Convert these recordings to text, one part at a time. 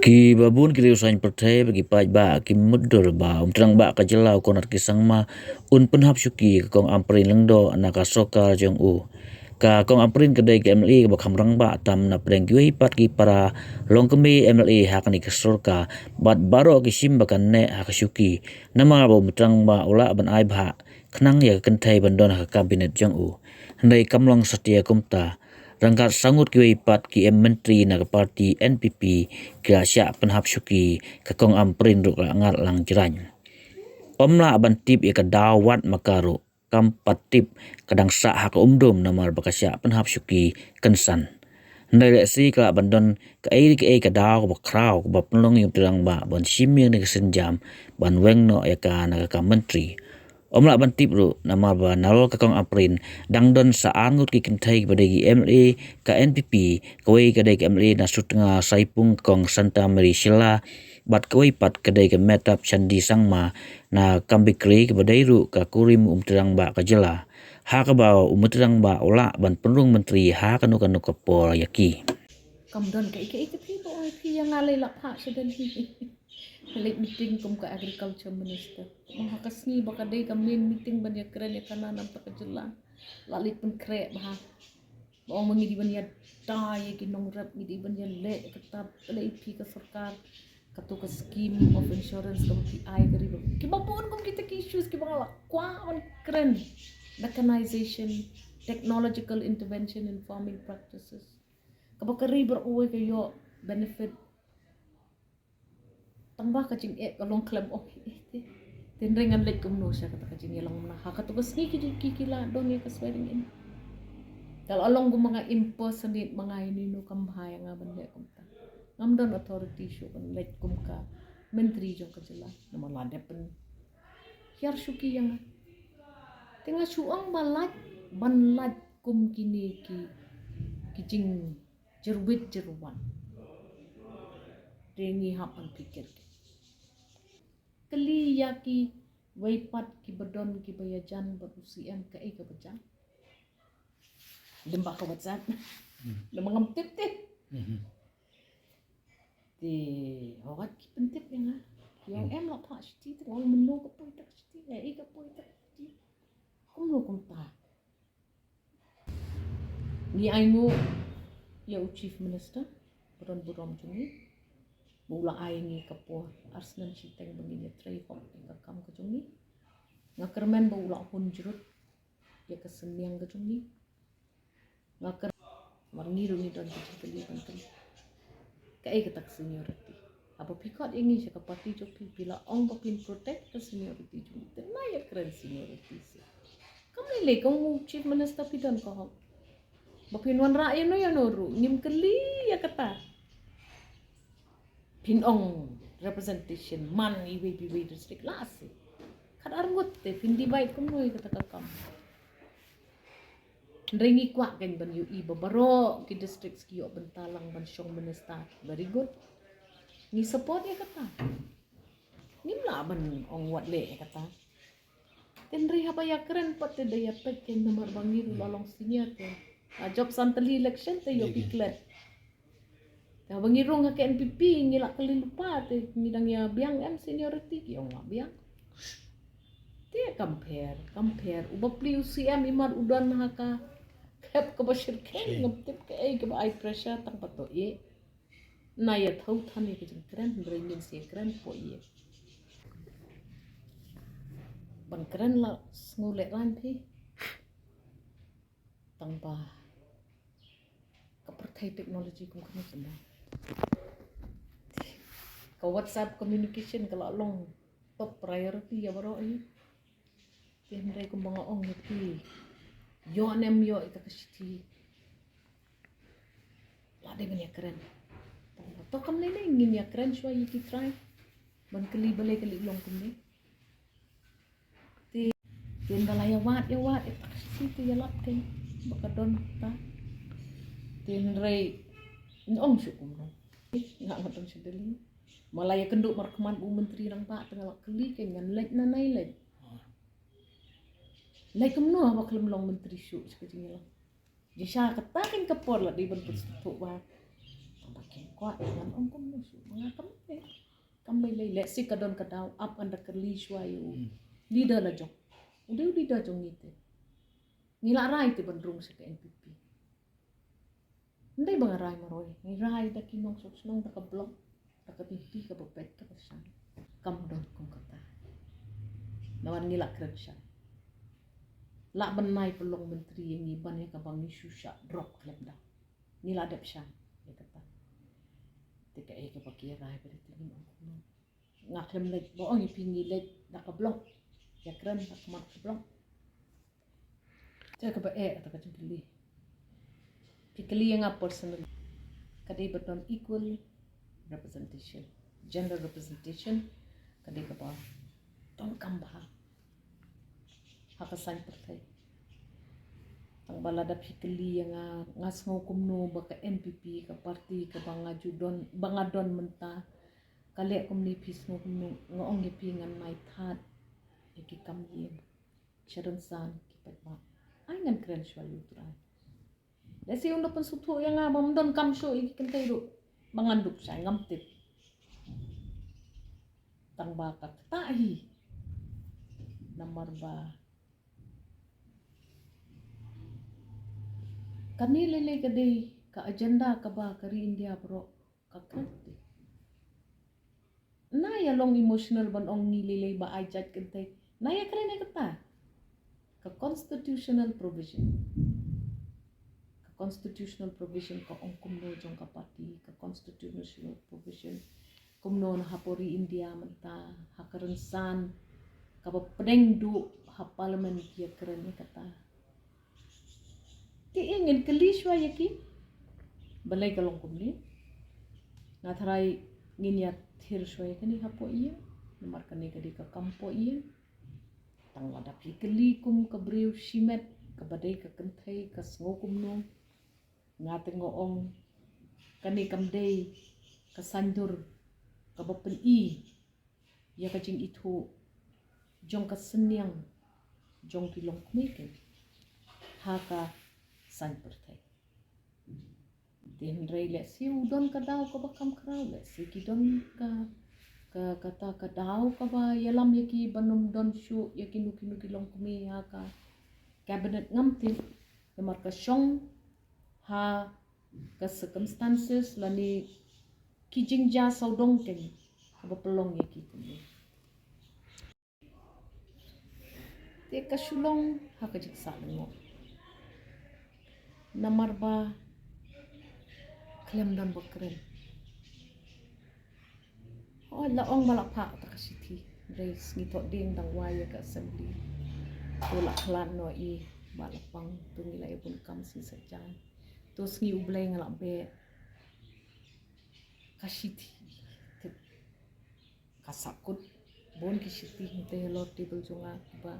Ki babun ki usain pertai bagi paj ba ki mudur ba terang ba ka jelau konat ki sangma un penhap syuki kong amprin lengdo anaka soka jong u ka kong amprin kedai ki MLA ba kamrang ba tam na preng ki pat ki para long kemi MLA hakani ka sorka bat baro ki sim ba kan ne hak syuki nama ba terang ba ula ban ai ba kenang ya kentai bandon ka kabinet jong u handai kamlong setia kumta rangkat sangut ki pat ki menteri na ke parti NPP ke asya penhap syuki ke kong amprin ruk ngat lang jerany omla ban tip ya ke dawat makaru kam patip kadang sa hak umdum namar bakasya penhap syuki kensan ndai le si kala bandon ke daw ba kraw ba penlong yung terang ba bon simir ni kesenjam ban weng no ya ka na ka menteri omla ban tip ru nama ba nalol ka kong aprin dangdon sa angut ki kentai badagi MLA ka NPP kawai kadai ka MLA na sutnga saipung kong Santa Marisila bat kawai pat kadai ka metap chandi sangma na kambikri ka badai ru ka kurim terang ba ka jela ha ka ba terang ba ola ban penrung menteri ha kanu kanu ka por yaki Kamdon ka ika people yang ngalay lakha sa dalhi. Late meeting kum ka agriculture minister. Mga kasni baka day ka main meeting ban ya kren ya kanan ang pakajula. Lalit pun kre bah. Bao mangidi ban ya dai kinong rap ngidi ban ya le katab LAP ka sarkar katu ka scheme of insurance kam PI dari ba. Kibabon kum kita ki issues ki bang lakwa man kren. Mechanization, technological intervention in farming practices. Kabakari beruwe kayo benefit tambah kacing kalong claim tinringan lek kumno siya kata kacing yalang mana hakatugas ni kikila don ya kaswering in dal along gu mga impersonate mga inino kambahaya nga bande kumta ngamdan authority show kan lek kumka menteri jong kajela nama ladepen hiar syuki yang tengah suang balat banlat kum kini ki kijing jerwit jerwan rengi hapan pikir keli yaki waipat ki bedon ki bayajan berusiam ke ka bejang demba ka WhatsApp demang tip tip di awat ki pentip yang em la pa shti tong menu ka poy tak shti ka poy tak shti kum ta ni ainu ya chief minister buron jungi mula ay ni kapo arsnan siteng bangin ya tray hok ka kam ka jungi ngakermen bula hunjrut ya keseniang ka jungi ngaker marni runi don kali kan kai ka tak seniority apa pikot ingi siya kapati joki bila ong papin protect ka seniority jungi na ya keren seniority si kami le kong chief minister pidan ko hok bapin wan rakyat no ya noru ngim kali ya kata pinong representation man iwi district lasi kad arngut te pindi baik kumnoy kata kakam ringi kwa kan ban yu i babaro ki district skiyo bentalang ban syong minister very good ni support ya kata nim la ban ong wat le kata tenri haba ya keren pat te daya pet ken nomor bangir lalong senior te job santali election te yo piklet ta bangirong ka NPP ngila kali lupa te ngidang ya biang seniority ki ong biang te compare ubapli UCM imar udan haka kep ka bashir ken ngaptip ka ka ai pressure tang pato na ya thau thani ka jing kren bringin si kren po ban kren la ngule ran thi tang ba kapertai teknologi kum kena semua ka WhatsApp communication kalau long top priority ya baro ini tindai ko mga ong niti yo nem yo ita kasiti lade banya keren to kam lele ngin ya keren shwa yiki try ban kali balai kali long kumni ti tindalaya wat ita kasiti ya lapten baka don ta tindrai ong syukum no nggak ngatong sedeli malaya kenduk markeman bu menteri lang pak tengah keli kengan lek nanai lek kumno ba kelam long menteri syuk sekejing lang jisha katakin kapor la di ban put ba kuat dengan ong kumno su mga kamay lay si kadon kadaw up under kerli shwayo leader la jong udah leader jong ngite nila rai te bandrung sa ka NPP hindi ba nga rai maroy ni rai da kinong sok nong da ka blog da ka pipi ka bopet ka pasan kamdon kung kata nawan nila kredsyal la banay pelong menteri yang iban yang kabang ni susah drop klep dah nila adap siya ya kata tika ka pakira rai pada tingin ang ngaklem leg boong ipingi leg nakablok ya keren nakamat kablok saya ka atau ka pikili yang personal kadai beton equal representation gender representation kadai ka ba tong kambah hakasan pertai ang balada pikili yang ngas kumno baka NPP ka parti ka bangadon menta kali kumni pis kumno ngong gipingan mai that iki kamyem sharon san kipat ba ay ngan credential utran dasi uno pun sutu yang mamdon kamsyo iki kentay do manganduk sa ngamtip tang baka tahi namar ba kami lele kadai ka agenda ka ba kari India bro kakati na ya long emotional ban ong nililay ba ay judge kantay na ya kare na kata ka constitutional provision ka ong kumno jong kapati ka constitutional provision kumno na hapori India manta hakaransan ka ba penengdu ha parliament ya kare na kata ti ingin keliswa yaki balay kalong kumni na tharay nginyat hirsway kani hapo iya namar kani kadi ka kampo iya tang wada pikeli kum ka brew shimet ka baday ka kentay ka sngokum no ngate ngoong kani kamday ka sandur ka bapen i ya ka jing itu jong ka senyang jong kilong kumike haka san pertai din rei le si udon ka daw ka bakam kraw le si kidon ka kata ka daw ka ba yalam yaki banum don shu yaki nuki long kumi ha ka cabinet ngamti namar ka syong ha ka circumstances lani kijing ja saudong ken ka ba pelong yaki kumi te ka shulong ha ka jiksa lengo namar ba klem dan bakren oh laong malapa ta kasiti race ngito ding dang waya ka assembly tula klan no i balapang tungila ibun kam si sajan tos ngi ublay ngala be kasiti kasakut bon kisiti hinte lord table junga ba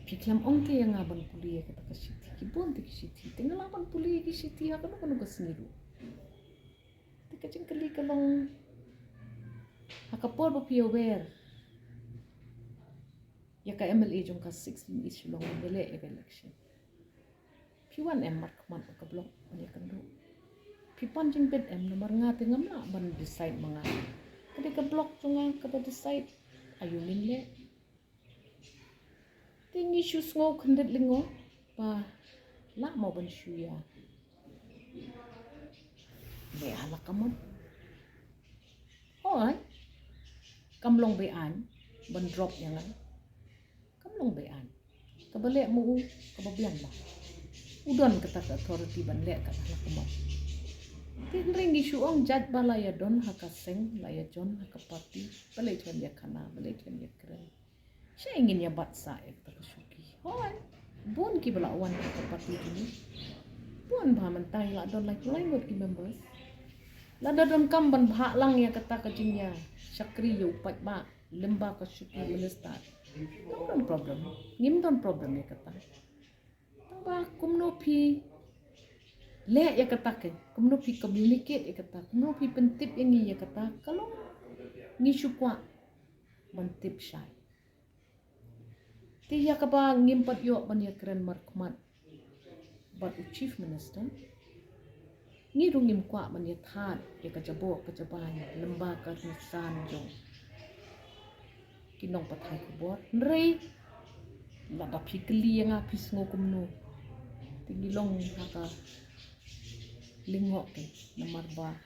piklam ongke yang aban puli kata kasiti kibon ti kisiti tinggal aban puli kisiti ha kanu kasniru ti kacing kali kalong hakapor ba piawer ya ka MLA jong ka 16 issue long dele election P1 M mark man ka blok ani kando P1 jing bed M nomor ngate ngamla ban decide mga kadi ka blok junga ka decide ayunin le tinggi shoes ngo kendet lingo pa la mau ban shuya be ala kamon oi kamlong bean ban drop yang kamlong bean kabale mo kababian ba udon kata ka authority ban le ka ala kamon tin ring isu ong judge balaya don hakaseng laya jon hakapati balay jon ya kana balay jon ya keren siya ingin ya batsa ekta kasuki hoy bon ki bala wan ka parti ini bon ba man tay la don like language ki members la don kam ban bha lang ya kata kajing ya sakri yo pat ba lemba kasuki minister don problem ngim don problem ya kata ba kumno pi le ya kata ke kumno pi communicate ya kata kumno pi pentip yang ya kata kalau ngisu kwa bantip syai tiya ka ba ngimpat yo ban ya keren markmat but chief minister ngirungim kwa man ya that ya kajabo kajabay lembaga nisan jong kinong patay ko bot nrei laba pikli nga pisngo kumno tingilong haka lingok na marba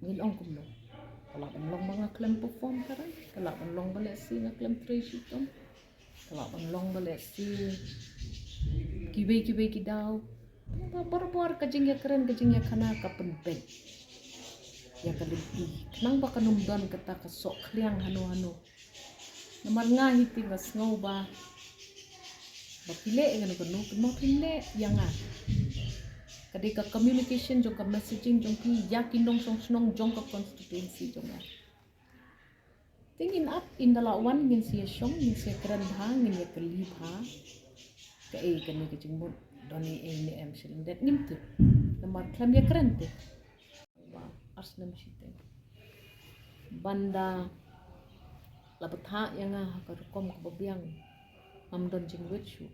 ngilong kumno kalau long mga klem perform karan kalau long balik si nga klem tracy tom kalau long balik si kibai kidaw bor kajing ya keren kajing ya kana kapen bed ya kalibih nang ba kanumdon kata kasok kliang hano namar nga hiti ngas ngaw ba bapile ngano kanu kemo pile yang nga kadika communication jong ka messaging jong ki yakin dong song snong jong ka constituency jong nga tingin up in dalawan ngin siya syong ngin siya keren ha ngin ya kalib ha ka kanu kajing mo doni ni em siling det ngimtu namar klam ya keren te Arsnam shite banda labetha yang karukom kababiang amdon jingwetsu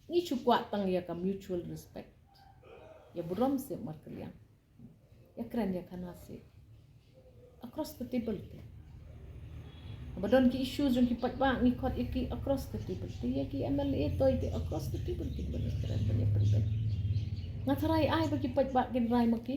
ni chukwa tang ya ka mutual respect ya burom se markaliang ya keren ya kanase across the table te abadon ki issues jong ki patba ni khot iki across the table te ya ki MLA toy te across the table te ban keren ban ya pribad ngatarai ai bagi patba kin rai maki